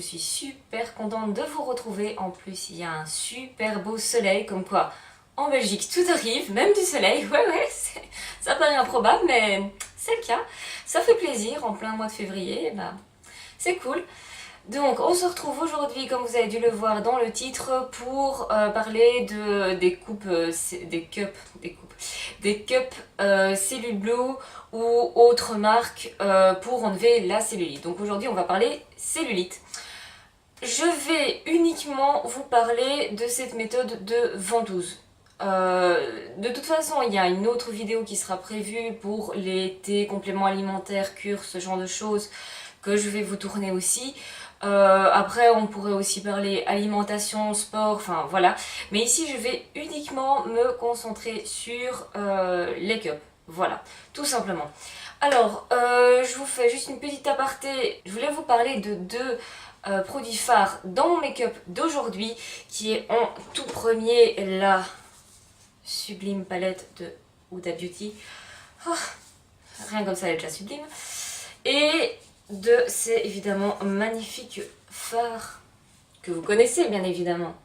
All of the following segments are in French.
je suis super contente de vous retrouver. En plus, il y a un super beau soleil, comme quoi en Belgique tout arrive, même du soleil. Ouais, ça paraît improbable, mais c'est le cas. Ça fait plaisir en plein mois de février, bah, c'est cool. Donc, on se retrouve aujourd'hui, comme vous avez dû le voir dans le titre, pour parler des coupes, des cups Cellule Blue ou autres marques pour enlever la cellulite. Donc aujourd'hui, on va parler cellulite. Je vais uniquement vous parler de cette méthode de ventouse. De toute façon, il y a une autre vidéo qui sera prévue pour les thés, compléments alimentaires, cures, ce genre de choses que je vais vous tourner aussi. Après, on pourrait aussi parler alimentation, sport, enfin voilà. Mais ici, je vais uniquement me concentrer sur les cups. Voilà, tout simplement. Alors, je vous fais juste une petite aparté. Je voulais vous parler de deux produits phares dans mon make-up d'aujourd'hui, qui est en tout premier la sublime palette de Huda Beauty. Oh, rien comme ça, elle est déjà sublime. Et de ces évidemment magnifiques fards que vous connaissez bien évidemment.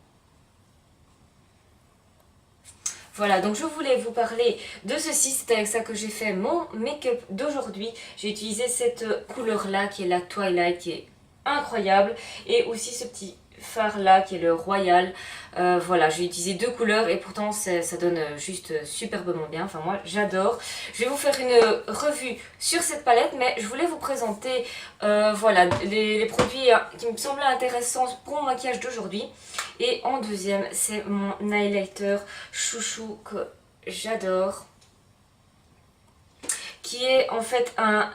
Voilà, donc je voulais vous parler de ceci, c'est avec ça que j'ai fait mon make-up d'aujourd'hui. J'ai utilisé cette couleur là qui est la Twilight, qui est incroyable, et aussi ce petit fard là qui est le Royal. Voilà, j'ai utilisé deux couleurs et pourtant ça donne juste superbement bien. Enfin moi j'adore. Je vais vous faire une revue sur cette palette, mais je voulais vous présenter voilà, les produits qui me semblaient intéressants pour mon maquillage d'aujourd'hui. Et en deuxième, c'est mon highlighter chouchou que j'adore, qui est en fait un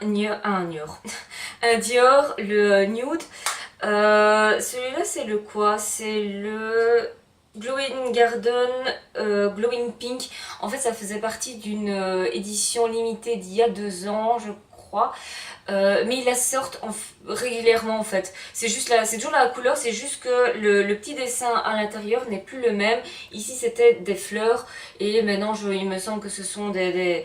Dior, le nude. Celui-là, c'est le quoi? C'est le Glowing Garden Glowing Pink. En fait, ça faisait partie d'une édition limitée d'il y a 2 ans, je crois. Mais ils la sortent régulièrement en fait. C'est juste là, c'est toujours la couleur, c'est juste que le petit dessin à l'intérieur n'est plus le même. Ici, c'était des fleurs et maintenant, il me semble que ce sont des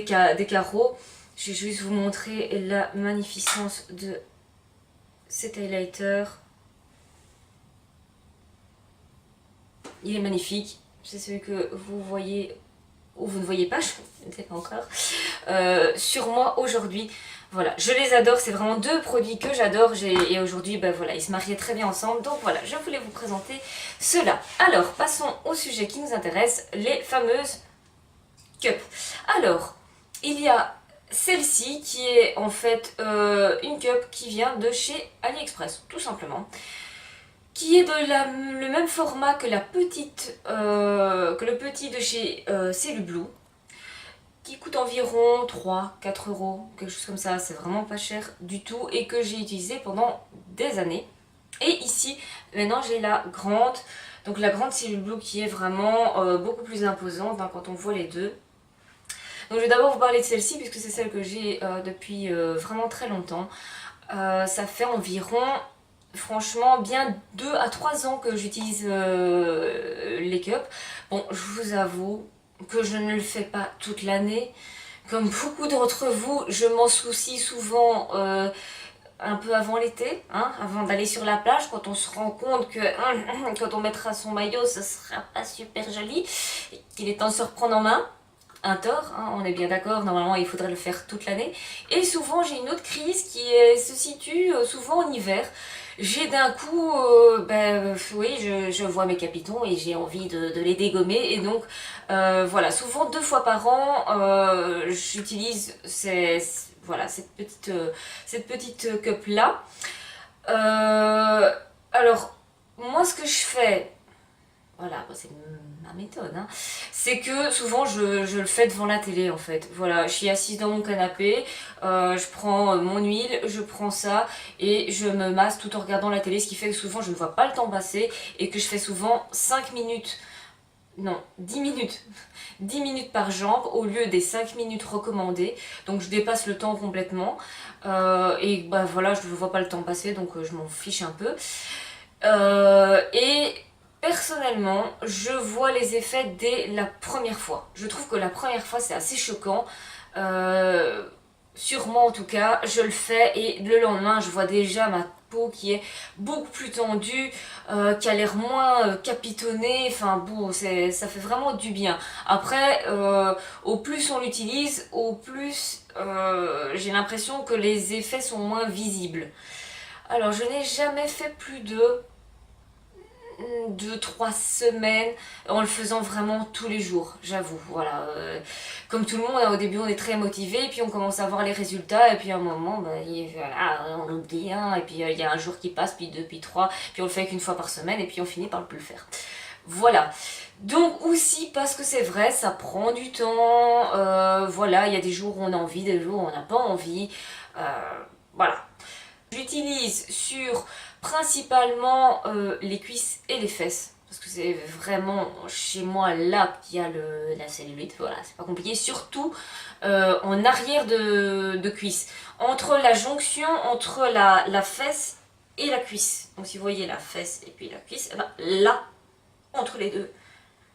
carreaux. Je vais juste vous montrer la magnificence de cet highlighter. Il est magnifique. C'est celui que vous voyez ou vous ne voyez pas, je ne sais pas encore, sur moi aujourd'hui. Voilà, je les adore, c'est vraiment deux produits que j'adore et aujourd'hui, ben voilà, ils se mariaient très bien ensemble. Donc voilà, je voulais vous présenter cela. Alors, passons au sujet qui nous intéresse, les fameuses cups. Alors, il y a celle-ci qui est en fait une cup qui vient de chez AliExpress, tout simplement, qui est de le même format que la petite, que le petit de chez Cellule Blue, qui coûte environ 3-4 euros, quelque chose comme ça, c'est vraiment pas cher du tout, et que j'ai utilisé pendant des années. Et ici, maintenant j'ai la grande, donc la grande Cellule Blue qui est vraiment beaucoup plus imposante hein, quand on voit les deux. Donc je vais d'abord vous parler de celle-ci, puisque c'est celle que j'ai depuis vraiment très longtemps. Ça fait environ, franchement, bien 2 à 3 ans que j'utilise les cups. Bon, je vous avoue que je ne le fais pas toute l'année. Comme beaucoup d'entre vous, je m'en soucie souvent un peu avant l'été, hein, avant d'aller sur la plage, quand on se rend compte que quand on mettra son maillot, ce sera pas super joli, qu'il est temps de se reprendre en main. Un tort, hein, on est bien d'accord, normalement il faudrait le faire toute l'année. Et souvent j'ai une autre crise qui se situe souvent en hiver. J'ai d'un coup, oui, je vois mes capitons et j'ai envie de les dégommer. Et donc, voilà, souvent 2 fois par an, j'utilise voilà, cette petite cup-là. Alors, moi ce que je fais, voilà, c'est ma méthode, hein. C'est que souvent je le fais devant la télé en fait. Voilà, je suis assise dans mon canapé, je prends mon huile, je prends ça et je me masse tout en regardant la télé, ce qui fait que souvent je ne vois pas le temps passer et que je fais souvent 5 minutes, non, 10 minutes. 10 minutes par jambe au lieu des 5 minutes recommandées. Donc je dépasse le temps complètement et bah voilà, je ne vois pas le temps passer donc je m'en fiche un peu. Et personnellement, je vois les effets dès la première fois. Je trouve que la première fois, c'est assez choquant. Sur moi, en tout cas, je le fais et le lendemain, je vois déjà ma peau qui est beaucoup plus tendue, qui a l'air moins capitonnée, enfin bon, ça fait vraiment du bien. Après, au plus on l'utilise, au plus j'ai l'impression que les effets sont moins visibles. Alors je n'ai jamais fait plus de 2-3 semaines en le faisant vraiment tous les jours, j'avoue. Voilà, comme tout le monde, hein, au début on est très motivé, et puis on commence à voir les résultats, et puis à un moment, bah, voilà, on oublie, hein, et puis il y a un jour qui passe, puis deux, puis trois, puis on le fait qu'une fois par semaine, et puis on finit par ne plus le faire. Voilà. Donc aussi parce que c'est vrai, ça prend du temps, voilà, il y a des jours où on a envie, des jours où on n'a pas envie, voilà. J'utilise sur principalement les cuisses et les fesses. Parce que c'est vraiment chez moi là qu'il y a la cellulite. Voilà, c'est pas compliqué. Surtout en arrière de cuisse. Entre la jonction entre la fesse et la cuisse. Donc si vous voyez la fesse et puis la cuisse, eh ben, là, entre les deux.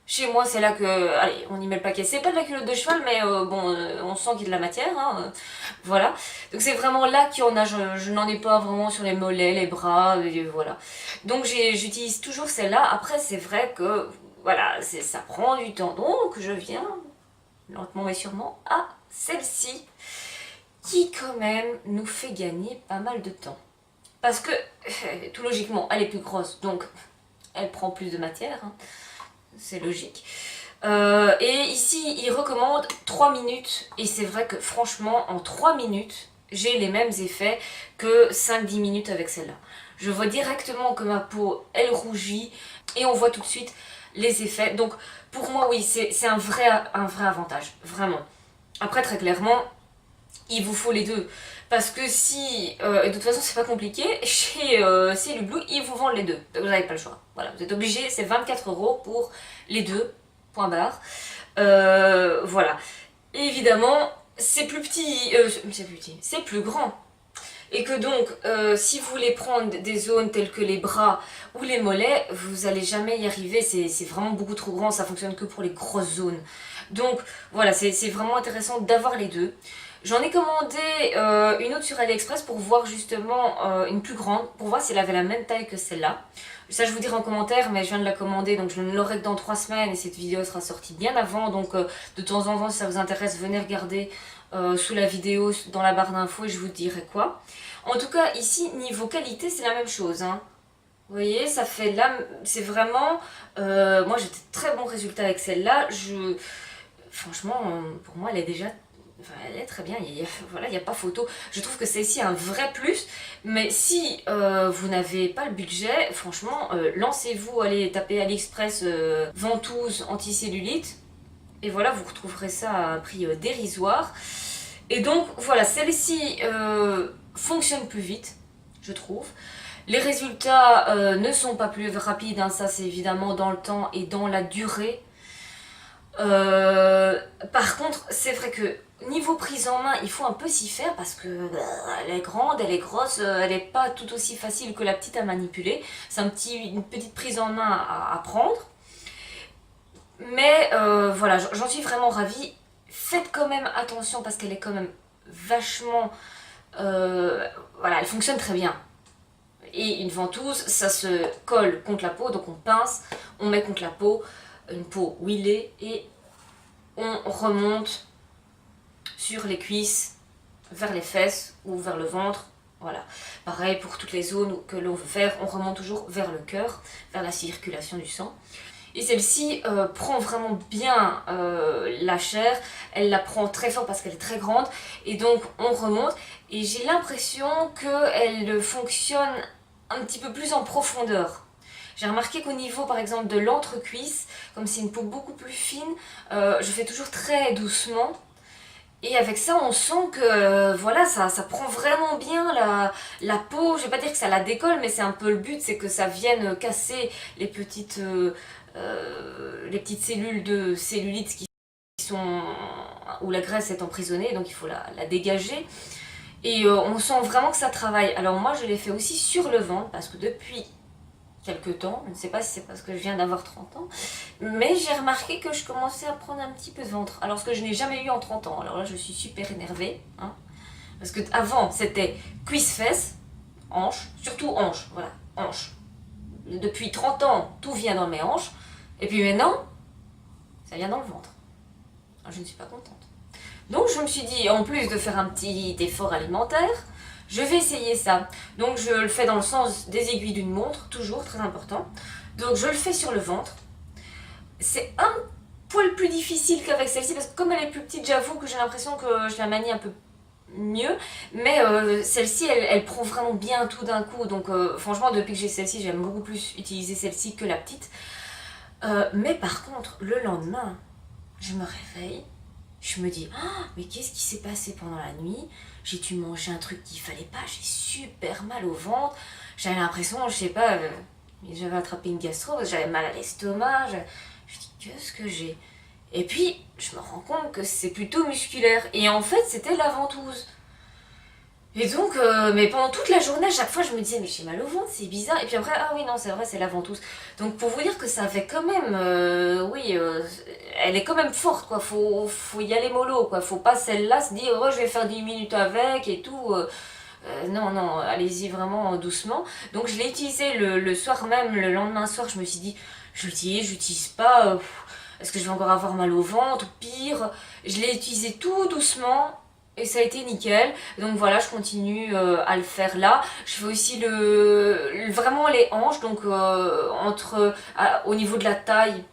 Chez moi, c'est là que, allez, on y met le paquet. C'est pas de la culotte de cheval, mais bon, on sent qu'il y a de la matière, hein, voilà. Donc c'est vraiment là qu'il y en a, je n'en ai pas vraiment sur les mollets, les bras, voilà. Donc j'utilise toujours celle-là. Après, c'est vrai que, voilà, ça prend du temps. Donc je viens, lentement mais sûrement, à celle-ci, qui quand même nous fait gagner pas mal de temps. Parce que, tout logiquement, elle est plus grosse, donc elle prend plus de matière, hein. C'est logique. Et ici, il recommande 3 minutes. Et c'est vrai que franchement, en 3 minutes, j'ai les mêmes effets que 5-10 minutes avec celle-là. Je vois directement que ma peau, elle rougit. Et on voit tout de suite les effets. Donc, pour moi, oui, c'est un vrai avantage. Vraiment. Après, très clairement, il vous faut les deux. Parce que si, et de toute façon c'est pas compliqué, chez Cellublue, ils vous vendent les deux. Donc vous n'avez pas le choix. Voilà, vous êtes obligé, c'est 24 € pour les deux, point barre. Voilà. Et évidemment, c'est plus petit, c'est plus grand. Et que donc, si vous voulez prendre des zones telles que les bras ou les mollets, vous n'allez jamais y arriver, c'est vraiment beaucoup trop grand, ça fonctionne que pour les grosses zones. Donc voilà, c'est vraiment intéressant d'avoir les deux. J'en ai commandé une autre sur AliExpress pour voir justement une plus grande, pour voir si elle avait la même taille que celle-là. Ça je vous dirai en commentaire, mais je viens de la commander, donc je ne l'aurai que dans 3 semaines et cette vidéo sera sortie bien avant. Donc de temps en temps, si ça vous intéresse, venez regarder sous la vidéo, dans la barre d'infos, et je vous dirai quoi. En tout cas, ici, niveau qualité, c'est la même chose, hein. Vous voyez, ça fait là, c'est vraiment... moi j'ai de très bons résultats avec celle-là. Franchement, pour moi, elle est déjà... Enfin, elle est très bien, voilà, il n'y a pas photo. Je trouve que c'est ici un vrai plus. Mais si vous n'avez pas le budget, franchement, lancez-vous, allez taper AliExpress ventouse anticellulite. Et voilà, vous retrouverez ça à un prix dérisoire. Et donc, voilà, celle-ci fonctionne plus vite, je trouve. Les résultats ne sont pas plus rapides, hein, ça c'est évidemment dans le temps et dans la durée. Par contre, c'est vrai que niveau prise en main, il faut un peu s'y faire parce que elle est grande, elle est grosse, elle n'est pas tout aussi facile que la petite à manipuler. C'est une petite prise en main à prendre. Mais voilà, j'en suis vraiment ravie. Faites quand même attention parce qu'elle est quand même vachement... voilà, elle fonctionne très bien. Et une ventouse, ça se colle contre la peau, donc on pince, on met contre la peau, une peau huilée, et on remonte sur les cuisses, vers les fesses ou vers le ventre. Voilà. Pareil pour toutes les zones que l'on veut faire, on remonte toujours vers le cœur, vers la circulation du sang. Et celle-ci prend vraiment bien la chair, elle la prend très fort parce qu'elle est très grande, et donc on remonte, et j'ai l'impression qu'elle fonctionne un petit peu plus en profondeur. J'ai remarqué qu'au niveau par exemple de l'entrecuisse, comme c'est une peau beaucoup plus fine, je fais toujours très doucement. Et avec ça, on sent que voilà, ça prend vraiment bien la peau. Je vais pas dire que ça la décolle, mais c'est un peu le but, c'est que ça vienne casser les petites cellules de cellulite qui sont où la graisse est emprisonnée, donc il faut la dégager. Et on sent vraiment que ça travaille. Alors moi, je l'ai fait aussi sur le ventre, parce que depuis quelques temps, je ne sais pas si c'est parce que je viens d'avoir 30 ans, mais j'ai remarqué que je commençais à prendre un petit peu de ventre, alors ce que je n'ai jamais eu en 30 ans. Alors là, je suis super énervée, hein, parce que avant c'était cuisse-fesse, hanches, surtout hanches, voilà, hanches. Depuis 30 ans, tout vient dans mes hanches, et puis maintenant, ça vient dans le ventre. Alors, je ne suis pas contente. Donc je me suis dit, en plus de faire un petit effort alimentaire, je vais essayer ça. Donc je le fais dans le sens des aiguilles d'une montre, toujours très important. Donc je le fais sur le ventre. C'est un poil plus difficile qu'avec celle-ci, parce que comme elle est plus petite, j'avoue que j'ai l'impression que je la manie un peu mieux. Mais celle-ci, elle prend vraiment bien tout d'un coup. Donc franchement, depuis que j'ai celle-ci, j'aime beaucoup plus utiliser celle-ci que la petite. Mais par contre, le lendemain, je me réveille. Je me dis, oh, mais qu'est-ce qui s'est passé pendant la nuit? J'ai dû manger un truc qu'il fallait pas, j'ai super mal au ventre. J'avais l'impression, je sais pas, j'avais attrapé une gastro, j'avais mal à l'estomac. Je dis, qu'est-ce que j'ai? Et puis, je me rends compte que c'est plutôt musculaire. Et en fait, c'était la ventouse. Et donc, mais pendant toute la journée, à chaque fois, je me disais, mais j'ai mal au ventre, c'est bizarre. Et puis après, ah oui, non, c'est vrai, c'est la ventouse. Donc, pour vous dire que ça fait quand même, oui, elle est quand même forte, quoi. Faut y aller mollo, quoi. Faut pas celle-là se dire, oh, je vais faire 10 minutes avec et tout. Non, non, allez-y vraiment doucement. Donc, je l'ai utilisé le soir même, le lendemain soir, je me suis dit, je l'utilise pas. Est-ce que je vais encore avoir mal au ventre ou pire? Je l'ai utilisé tout doucement. Et ça a été nickel. Donc voilà, je continue à le faire là. Je fais aussi vraiment les hanches, donc au niveau de la taille,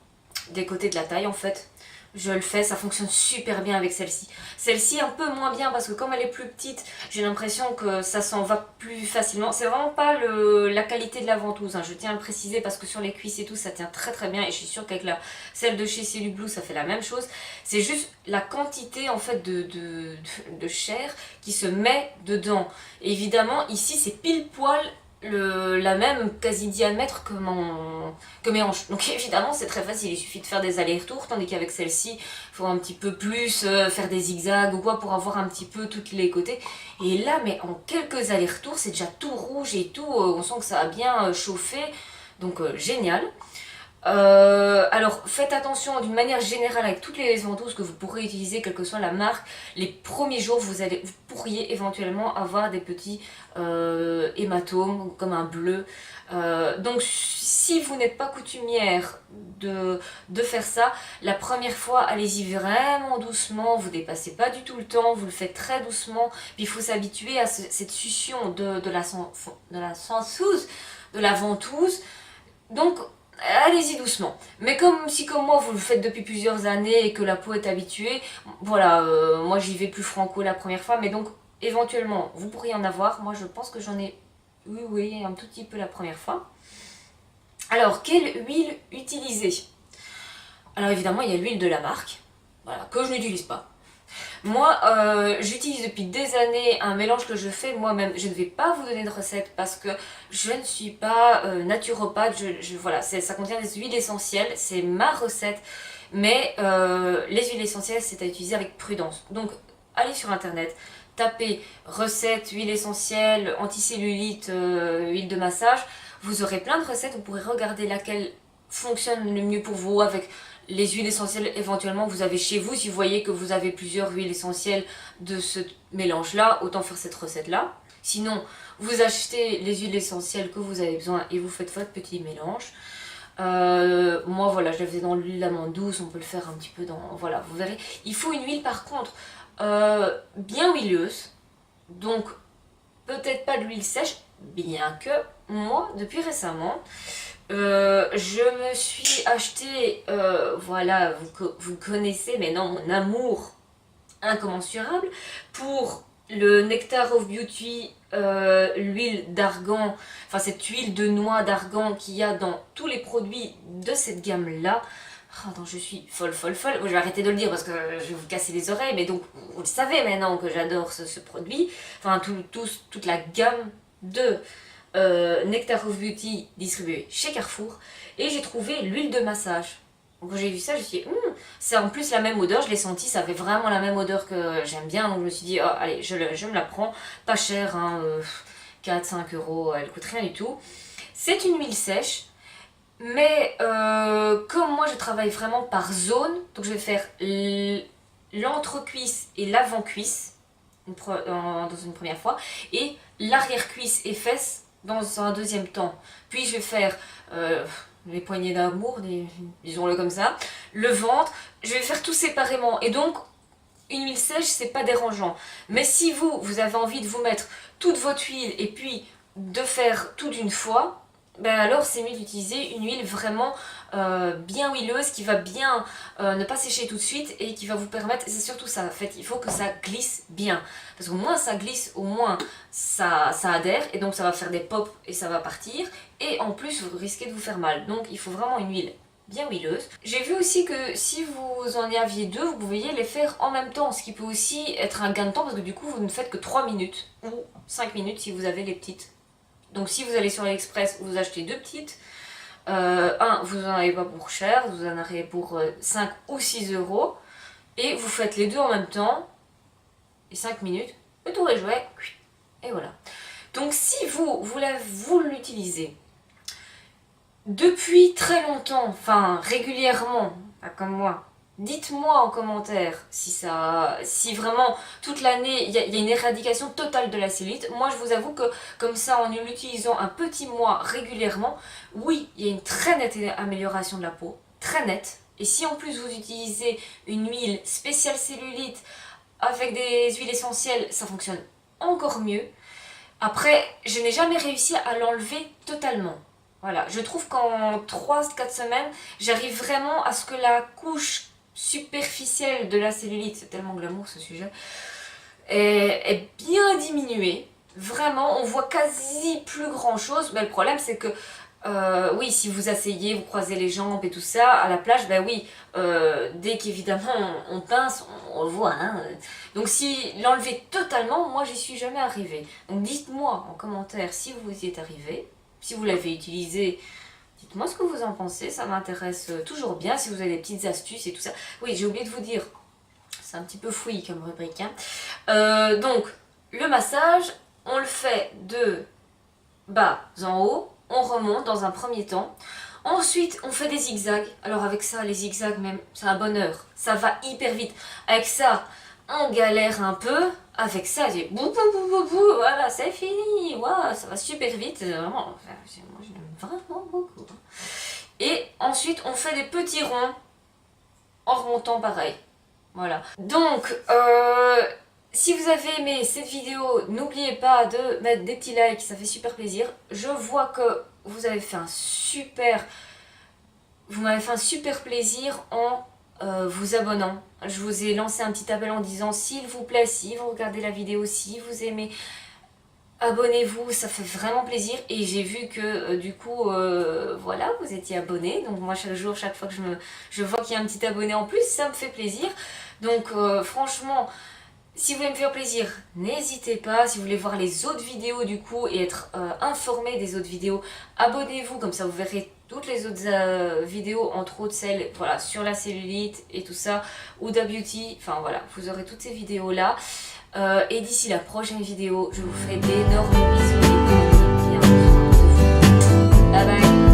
des côtés de la taille en fait. Je le fais, ça fonctionne super bien avec celle-ci. Celle-ci un peu moins bien parce que comme elle est plus petite, j'ai l'impression que ça s'en va plus facilement. C'est vraiment pas la qualité de la ventouse, hein. Je tiens à le préciser parce que sur les cuisses et tout, ça tient très très bien. Et je suis sûre qu'avec celle de chez Cellublue, ça fait la même chose. C'est juste la quantité en fait de chair qui se met dedans. Et évidemment, ici, c'est pile poil la même quasi diamètre que mes hanches. Donc évidemment c'est très facile, il suffit de faire des allers-retours, tandis qu'avec celle-ci, il faut un petit peu plus faire des zigzags ou quoi pour avoir un petit peu tous les côtés. Et là, mais en quelques allers-retours, c'est déjà tout rouge et tout, on sent que ça a bien chauffé, donc génial. Alors faites attention d'une manière générale avec toutes les ventouses que vous pourrez utiliser, quelle que soit la marque. Les premiers jours, vous pourriez éventuellement avoir des petits hématomes comme un bleu. Donc si vous n'êtes pas coutumière de faire ça, la première fois, allez-y vraiment doucement, vous dépassez pas du tout le temps, vous le faites très doucement. Puis il faut s'habituer à cette succion de la sensouse, de la ventouse. Donc allez-y doucement. Mais si comme moi vous le faites depuis plusieurs années et que la peau est habituée, voilà, moi j'y vais plus franco la première fois, mais donc éventuellement vous pourriez en avoir. Moi je pense que j'en ai, oui, un tout petit peu la première fois. Alors, quelle huile utiliser? Alors évidemment il y a l'huile de la marque, voilà, que je n'utilise pas. Moi, j'utilise depuis des années un mélange que je fais moi-même. Je ne vais pas vous donner de recette parce que je ne suis pas naturopathe. Voilà, ça contient des huiles essentielles, c'est ma recette. Mais les huiles essentielles, c'est à utiliser avec prudence. Donc, allez sur internet, tapez recette, huile essentielle, anticellulite, huile de massage. Vous aurez plein de recettes, vous pourrez regarder laquelle fonctionne le mieux pour vous avec les huiles essentielles éventuellement que vous avez chez vous. Si vous voyez que vous avez plusieurs huiles essentielles de ce mélange là, autant faire cette recette là. Sinon vous achetez les huiles essentielles que vous avez besoin et vous faites votre petit mélange. Moi voilà, je le faisais dans l'huile d'amande douce, on peut le faire un petit peu dans, voilà, vous verrez. Il faut une huile par contre bien huileuse, donc peut-être pas de l'huile sèche, bien que moi depuis récemment je me suis acheté, voilà, vous connaissez maintenant mon amour incommensurable pour le Nectar of Beauty, l'huile d'argan, enfin cette huile de noix d'argan qu'il y a dans tous les produits de cette gamme-là. Oh non, je suis folle. Je vais arrêter de le dire parce que je vais vous casser les oreilles, mais donc vous le savez maintenant que j'adore ce produit. Enfin, toute la gamme de Nectar of Beauty distribué chez Carrefour. Et j'ai trouvé l'huile de massage. Donc quand j'ai vu ça, je me suis dit, c'est en plus la même odeur, je l'ai senti, ça avait vraiment la même odeur que j'aime bien. Donc je me suis dit, oh, allez, je me la prends, pas cher, hein, 4-5 euros, elle coûte rien du tout. C'est une huile sèche, mais comme moi je travaille vraiment par zone, donc je vais faire l'entrecuisse et l'avant-cuisse. dans une première fois, et l'arrière-cuisse et fesses dans un deuxième temps. Puis je vais faire les poignées d'amour, disons-le comme ça, le ventre, je vais faire tout séparément. Et donc, une huile sèche, c'est pas dérangeant. Mais si vous avez envie de vous mettre toute votre huile et puis de faire tout d'une fois, ben alors c'est mieux d'utiliser une huile vraiment bien huileuse qui va bien ne pas sécher tout de suite et qui va vous permettre, c'est surtout ça en fait, il faut que ça glisse bien. Parce qu'au moins ça glisse, au moins ça adhère et donc ça va faire des pops et ça va partir. Et en plus vous risquez de vous faire mal. Donc il faut vraiment une huile bien huileuse. J'ai vu aussi que si vous en aviez deux, vous pouviez les faire en même temps, ce qui peut aussi être un gain de temps parce que du coup vous ne faites que 3 minutes ou 5 minutes si vous avez les petites. Donc si vous allez sur AliExpress, vous achetez deux petites. Vous en avez pas pour cher, vous en avez pour 5 ou 6 euros. Et vous faites les deux en même temps. Et 5 minutes, le tour est joué. Et voilà. Donc si vous l'utilisez depuis très longtemps, enfin régulièrement, pas comme moi, dites-moi en commentaire si vraiment toute l'année il y a une éradication totale de la cellulite. Moi je vous avoue que comme ça en l'utilisant un petit mois régulièrement, oui il y a une très nette amélioration de la peau, très nette. Et si en plus vous utilisez une huile spéciale cellulite avec des huiles essentielles, ça fonctionne encore mieux. Après je n'ai jamais réussi à l'enlever totalement. Voilà, je trouve qu'en 3-4 semaines, j'arrive vraiment à ce que la couche superficielle de la cellulite, c'est tellement glamour ce sujet, est bien diminuée. Vraiment, on voit quasi plus grand chose. Mais le problème, c'est que, oui, si vous asseyez, vous croisez les jambes et tout ça, à la plage, ben oui, dès qu'évidemment on pince, on le voit. Hein. Donc si l'enlever totalement, moi j'y suis jamais arrivée. Donc dites-moi en commentaire si vous y êtes arrivé. Si vous l'avez utilisé, dites-moi ce que vous en pensez, ça m'intéresse toujours bien, si vous avez des petites astuces et tout ça. Oui, j'ai oublié de vous dire, c'est un petit peu fouillis comme rubrique. Hein. Donc, le massage, on le fait de bas en haut, on remonte dans un premier temps. Ensuite, on fait des zigzags. Alors avec ça, les zigzags même, c'est un bonheur. Ça va hyper vite. Avec ça, on galère un peu. Avec ça, j'ai bou bou bou bou bou, voilà, c'est fini. Waouh, ça va super vite. Vraiment, enfin, moi je l'aime vraiment beaucoup. Et ensuite, on fait des petits ronds en remontant pareil. Voilà. Donc, si vous avez aimé cette vidéo, n'oubliez pas de mettre des petits likes, ça fait super plaisir. Je vois que vous m'avez fait un super plaisir en vous abonnant. Je vous ai lancé un petit appel en disant s'il vous plaît, si vous regardez la vidéo, si vous aimez, abonnez-vous, ça fait vraiment plaisir. Et j'ai vu que du coup, voilà, vous étiez abonnés. Donc moi chaque jour, chaque fois que je vois qu'il y a un petit abonné en plus, ça me fait plaisir. Donc franchement, si vous voulez me faire plaisir, n'hésitez pas. Si vous voulez voir les autres vidéos du coup et être informé des autres vidéos, abonnez-vous, comme ça vous verrez toutes les autres vidéos, entre autres celles voilà, sur la cellulite et tout ça, ou da beauty, enfin voilà, vous aurez toutes ces vidéos là. Et d'ici la prochaine vidéo, je vous fais d'énormes bisous et bien. Bye bye.